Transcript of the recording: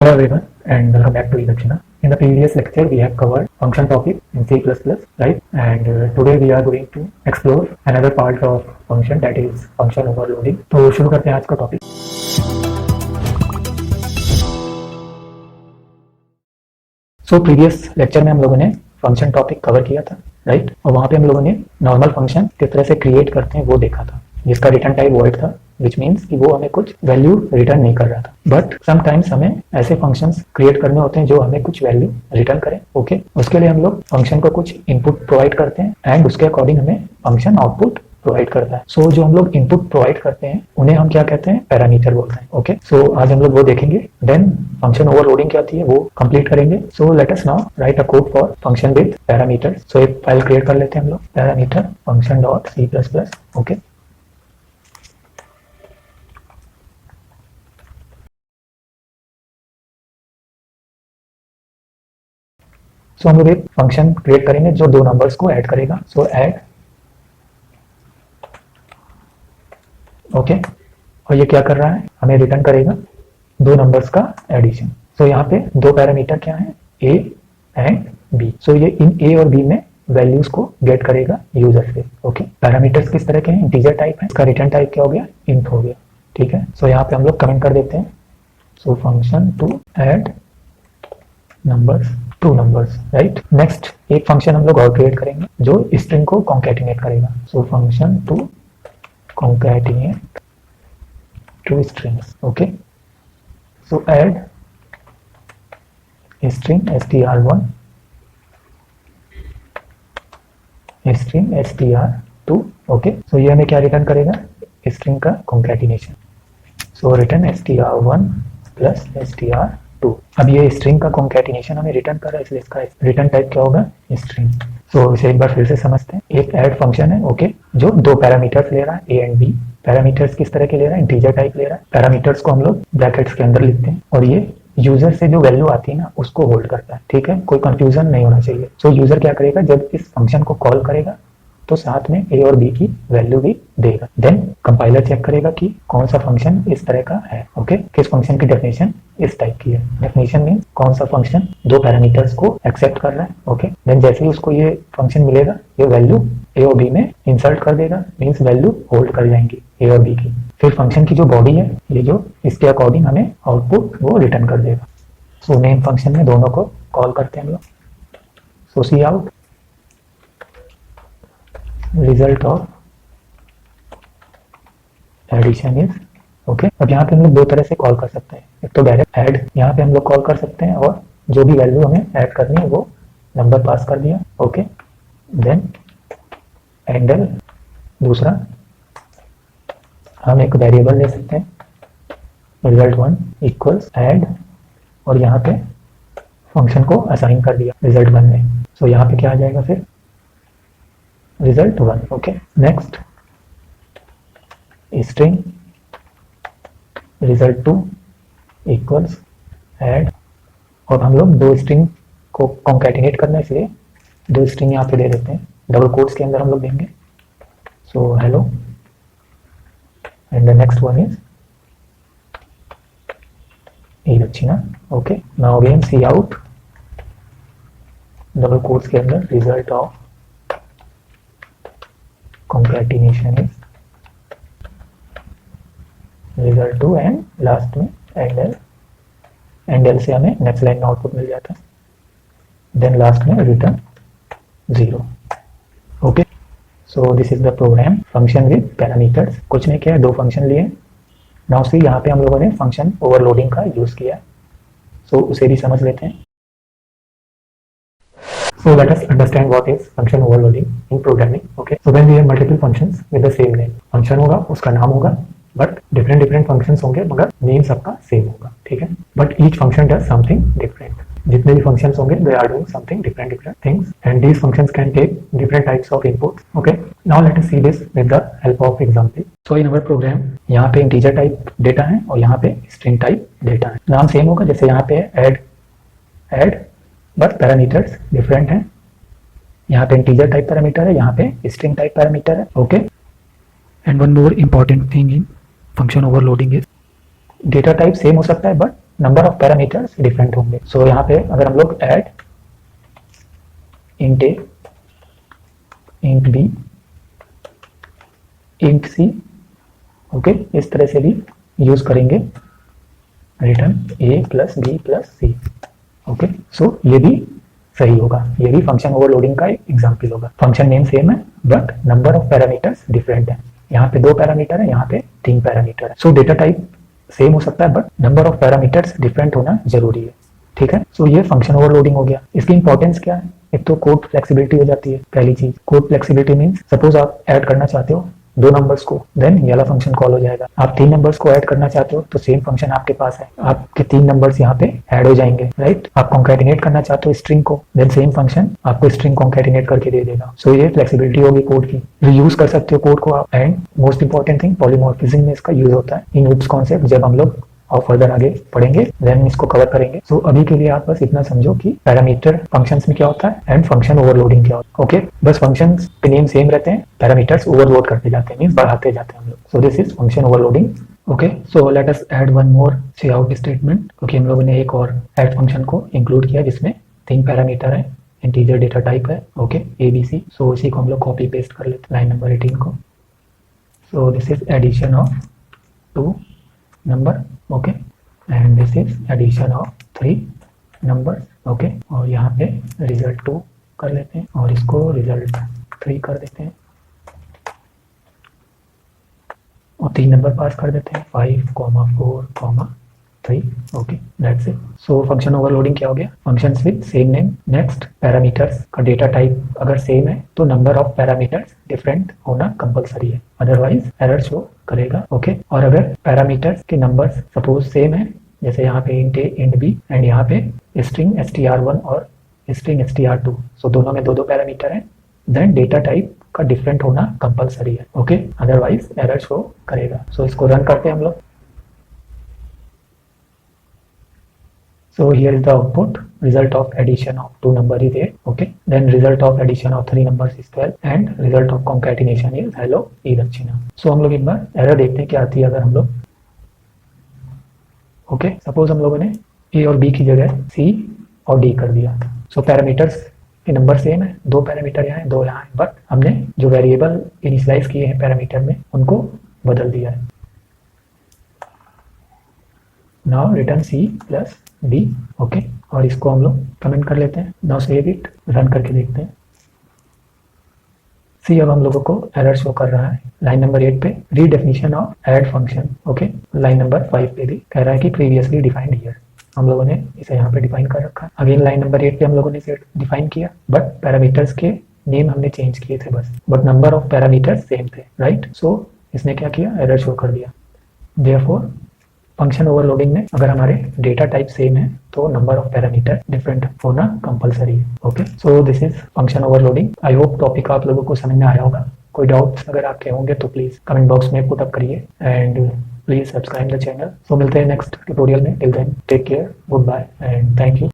Hello everyone and welcome back to eLakshana. In the previous lecture we have covered function topic in C++, right? And today we are going to explore another part of function, that is function overloading. तो शुरू करते हैं आज का topic. So previous lecture में हम लोगों ने फंक्शन टॉपिक कवर किया था, राइट? और वहाँ पे हम लोगों ने नॉर्मल फंक्शन किस तरह से क्रिएट करते हैं वो देखा था, जिसका रिटर्न टाइप वॉइड था, विच मीन्स कि वो हमें कुछ वैल्यू रिटर्न नहीं कर रहा था. बट समटाइम्स हमें ऐसे फंक्शंस क्रिएट करने होते हैं जो हमें कुछ वैल्यू रिटर्न करें. ओके, उसके लिए हम लोग फंक्शन को कुछ इनपुट प्रोवाइड करते हैं एंड उसके अकॉर्डिंग हमें फंक्शन आउटपुट प्रोवाइड करता है. सो जो हम लोग इनपुट प्रोवाइड करते हैं उन्हें हम क्या कहते हैं? पैरामीटर बोलते हैं. ओके, सो आज हम लोग वो देखेंगे. देन फंक्शन ओवरलोडिंग क्या होती है वो कंप्लीट करेंगे. So let us now write a code for function with parameter. So एक फाइल क्रिएट कर लेते हैं हम लोग, parameter function dot C++. Okay, so हम लोग एक फंक्शन क्रिएट करेंगे जो दो नंबर्स को ऐड करेगा. सो ऐड, ओके, और ये क्या कर रहा है? हमें रिटर्न करेगा दो नंबर्स का एडिशन. सो यहाँ पे दो पैरामीटर क्या है? A and B. सो ये इन ए और बी में वैल्यूज को गेट करेगा यूजर से. ओके, पैरामीटर्स किस तरह के हैं? इंटीजर टाइप है. इसका रिटर्न टाइप क्या हो गया? इंट हो गया. ठीक है, सो यहाँ पे हम लोग कमेंट कर देते हैं. So function to add numbers, two numbers, right? Next एक फंक्शन हम लोग और क्रिएट करेंगे जो स्ट्रिंग को कॉन्कैटिनेट करेगा. So function to concatenate two strings. Okay, so add string str1 string str2. okay, so ये हमें क्या रिटर्न करेगा? स्ट्रिंग का concatenation. so return str1 plus str2. अब ये स्ट्रिंग का concatenation हमें रिटर्न कर रहा है, इसलिए इसका रिटर्न टाइप क्या होगा? स्ट्रिंग. तो इसे एक बार फिर से समझते हैं. एक ऐड फंक्शन है, ओके, जो दो पैरामीटर्स ले रहा है, ए एंड बी. पैरामीटर्स किस तरह के ले रहा है? इंटीजर टाइप ले रहा है. पैरामीटर्स को हम लोग ब्रैकेट्स के अंदर लिखते हैं और ये यूजर से जो वैल्यू आती है ना उसको होल्ड करता है. ठीक है, कोई कंफ्यूजन नहीं होना चाहिए. सो यूजर क्या करेगा? जब इस फंक्शन को कॉल करेगा तो साथ में ए और बी की वैल्यू भी देगा. देन कंपाइलर चेक करेगा कि कौन सा फंक्शन इस तरह का है. ओके, किस फंक्शन की डेफिनेशन इस टाइप की है. डेफिनेशन मीन कौन सा फंक्शन दो पैरामीटर्स को एक्सेप्ट कर रहा है. ओके, देन जैसे ही उसको ये फंक्शन मिलेगा ये वैल्यू ए और बी में इंसर्ट कर देगा, मीन्स वैल्यू होल्ड कर जाएंगी ए और बी की. फिर फंक्शन की जो बॉडी है ये जो इसके अकॉर्डिंग हमें आउटपुट वो रिटर्न कर देगा. सो मेन फंक्शन में दोनों को कॉल करते हैं हम लोग. So cout result of addition is. Okay, अब यहाँ पे हम लोग दो तरह से कॉल कर सकते हैं. एक तो डायरेक्ट ऐड, यहाँ पे हम लोग कॉल कर सकते हैं और जो भी वैल्यू हमें ऐड करनी है वो नंबर पास कर दिया. Okay, then endl. दूसरा हम एक वेरिएबल ले सकते हैं, result1 इक्वल्स ऐड, और यहाँ पे फंक्शन को असाइन कर दिया result1 में. सो यहाँ पे क्या आ जाएगा? फिर result1. Okay, next string result2 equals add, और हम लोग दो स्ट्रिंग को कॉन्कैटिनेट करना है इसलिए दो स्ट्रिंग यहाँ पे दे देते हैं. डबल कोट्स के अंदर हम लोग देंगे. So hello and the next one is eLakshana. Okay, now again C out double quotes के अंदर result of concatenation is result2 and last में एंडल. एंडल से हमें नेक्स्ट लाइन में आउटपुट मिल जाता है. देन लास्ट में return 0. Okay, so this is the program function with parameters. कुछ नहीं किया, दो फंक्शन लिए. नाउ सी यहाँ पे हम लोगों ने फंक्शन ओवरलोडिंग का यूज किया. सो उसे भी समझ लेते हैं. So let us understand what is function overloading in programming. Okay, so when we have multiple functions with the same name, function होगा, उसका नाम होगा, but different functions होंगे मगर name सबका same होगा. ठीक है, but each function does something different. जितने भी functions होंगे they are doing something different things and these functions can take different types of inputs. Okay, now let us see this with the help of example. So in our program यहाँ पे integer type data है और यहाँ पे string type data है. नाम same होगा, जैसे यहाँ पे add बट पैरामीटर्स डिफरेंट हैं. यहाँ पे इंटीजर टाइप पैरामीटर है, यहाँ पे स्ट्रिंग टाइप पैरामीटर है. Okay, and one more important thing in function overloading is data type same हो सकता है but number of parameters different होंगे। सो यहाँ पे अगर हम लोग add int A, int B, int C, okay, इस तरह से भी यूज करेंगे रिटर्न ए प्लस बी प्लस सी। ओके, सो ये भी सही होगा, ये भी फंक्शन ओवरलोडिंग का एक एग्जाम्पल होगा। फंक्शन नेम सेम है but number of parameters different है। यहाँ पे 2 पैरामीटर है, यहाँ पे 3 पैरामीटर है। सो डेटा टाइप सेम हो सकता है but number of parameters different होना जरूरी है। ठीक है, सो ये फंक्शन ओवरलोडिंग हो गया। इसकी इंपॉर्टेंस क्या है? एक तो कोड फ्लेक्सिबिलिटी हो जाती है। पहली चीज कोड फ्लेक्सिबिलिटी मीन्स सपोज आप ऐड करना चाहते हो 2 नंबर्स को, देन ये वाला फंक्शन कॉल हो जाएगा। आप 3 नंबर्स को ऐड करना चाहते हो तो सेम फंक्शन आपके पास है, आपके 3 नंबर्स यहाँ पे ऐड हो जाएंगे, राइट। आप कॉन्कैटिनेट करना चाहते हो स्ट्रिंग को, देन सेम फंक्शन आपको स्ट्रिंग कॉन्कैटिनेट करके दे देगा। सो ये फ्लेक्सिबिलिटी होगी कोड की, रीयूज कर सकते हो कोड को आप। And most important thing, polymorphism में इसका यूज होता है इन ऊप्स कॉन्सेप्ट, जब हम लोग और फर्दर आगे पढ़ेंगे देन इसको कवर करेंगे। सो अभी के लिए आप बस इतना समझो कि पैरामीटर फंक्शंस में क्या होता है एंड फंक्शन ओवरलोडिंग क्या होता है। ओके, बस फंक्शंस के नेम सेम रहते हैं, पैरामीटर्स ओवरलोड करते जाते हैं, मींस बढ़ाते जाते हैं हम लोग। So this is function overloading. Okay, so let us add one more C out statement, क्योंकि हम लोगों ने एक और ऐड फंक्शन को इंक्लूड किया जिसमें 3 पैरामीटर है, इंटीजर डेटा टाइप है, ओके, ABC। सो इसी को हम लोग कॉपी पेस्ट कर लेते हैं लाइन नंबर 18 को। So this is addition of 2 number, okay, and this is addition of 3 number, okay. और यहाँ पे रिजल्ट 2 कर लेते हैं और इसको रिजल्ट 3 कर देते हैं और 3 नंबर पास कर देते हैं 5, 4, 3, okay, that's it. So function overloading क्या हो गया? Functions with same name. Next, parameters का डेटा टाइप अगर सेम है तो नंबर ऑफ पैरामीटर्स डिफरेंट होना कंपलसरी है, अदरवाइज एरर शो करेगा। ओके, और अगर पैरामीटर्स के नंबर्स सपोज सेम है, जैसे यहाँ पे int A int B and यहाँ पे स्ट्रिंग str1 और स्ट्रिंग str2, सो दोनों में 2 पैरामीटर हैं, देन डेटा टाइप का डिफरेंट होना कंपलसरी है। ओके, अदरवाइज एरर शो करेगा। सो इसको रन करते हैं हम लोग। So here is the output, result of addition of 2 number is 8, okay, then result of addition of 3 numbers is 12 and result of concatenation is hello e Dakshina। So हम लोग एक बार error देखते हैं क्या आती है अगर हम लोग, ओके, सपोज हम लोगों ने ए और बी की जगह सी और डी कर दिया। सो पैरामीटर्स के नंबर सेम है, 2 पैरामीटर यहाँ है, 2 यहाँ है, बट हमने जो वेरिएबल इनिशियलाइज किए हैं पैरामीटर में उनको बदल दिया है। Now return C plus D, okay, और इसको हम लोग कमेंट कर लेते हैं। नाउ सेव इट, रन करके देखते हैं। सी अब हम लोगों को एरर शो कर रहा है लाइन नंबर 8 पे, redefinition of add function, okay. Line number 5 पे भी कह रहा है कि प्रीवियसली डिफाइंड हियर, हम लोगों ने इसे यहाँ पे डिफाइन कर रखा है। अगेन लाइन नंबर 8 पे हम लोगों ने इसे डिफाइन किया बट पैरामीटर्स के नेम हमने चेंज किए थे बस, but number of parameters same थे, राइट। सो इसने क्या किया? एरर शो कर दिया। देयरफॉर फंक्शन ओवरलोडिंग में अगर हमारे डेटा टाइप सेम है तो नंबर ऑफ पैरामीटर डिफरेंट होना कंपलसरी है। Okay, so this is function overloading. I hope topic आप लोगों को समझ में आया होगा। कोई डाउट्स अगर आपके होंगे तो प्लीज कमेंट बॉक्स में पुट अप करिए and please subscribe the channel. So मिलते हैं नेक्स्ट ट्यूटोरियल में। Till then take care, good bye and thank you.